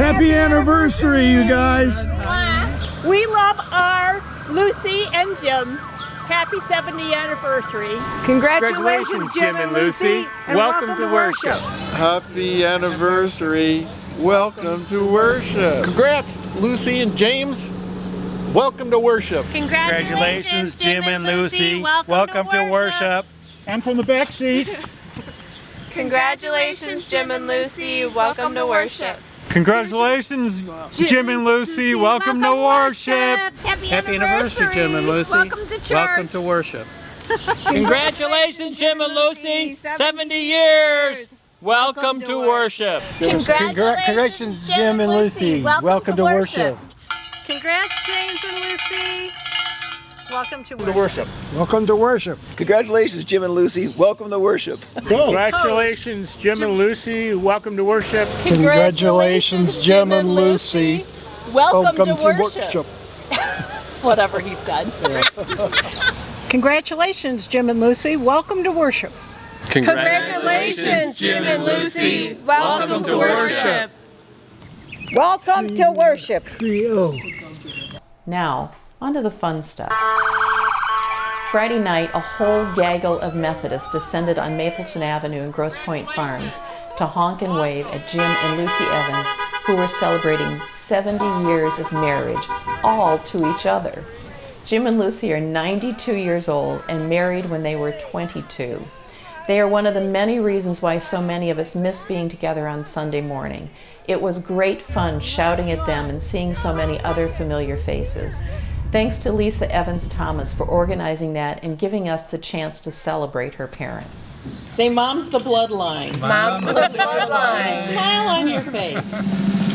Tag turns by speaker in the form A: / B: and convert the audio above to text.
A: Happy anniversary, you guys.
B: We love our Lucy and Jim. Happy 70th anniversary.
C: Congratulations, Jim and Lucy.
D: And welcome to worship.
E: Happy anniversary. Welcome to worship.
C: Congrats, Lucy and James. Welcome to worship.
D: Congratulations, Jim and Lucy. Welcome to worship.
A: And from the back seat.
F: Congratulations, Jim and Lucy. Welcome to worship.
D: Congratulations, Jim and Lucy. Welcome to worship.
F: Happy anniversary,
D: Jim and Lucy.
F: Welcome to church.
D: Welcome to worship.
B: Congratulations, Jim and Lucy. 70 years. Welcome to worship.
F: Congratulations, Jim and Lucy. Welcome to worship.
G: Congrats, James and Lucy. Welcome to
C: Worship.
A: Welcome to worship.
E: Congratulations, Jim and Lucy. Welcome to worship.
D: Congratulations, Jim and Lucy. Welcome to worship.
A: Congratulations, Jim and Lucy.
B: Welcome to worship. Whatever he said.
G: Congratulations, Jim and Lucy. Welcome to worship.
F: Congratulations, Jim and Lucy. Welcome to worship.
G: Welcome to worship.
H: Now, on to the fun stuff. Friday night, a whole gaggle of Methodists descended on Mapleton Avenue and Grosse Pointe Farms to honk and wave at Jim and Lucy Evans, who were celebrating 70 years of marriage, all to each other. Jim and Lucy are 92 years old and married when they were 22. They are one of the many reasons why so many of us miss being together on Sunday morning. It was great fun shouting at them and seeing so many other familiar faces. Thanks to Lisa Evans Thomas for organizing that and giving us the chance to celebrate her parents.
B: Say, Mom's the bloodline.
F: Mom's the bloodline.
B: Smile on your face.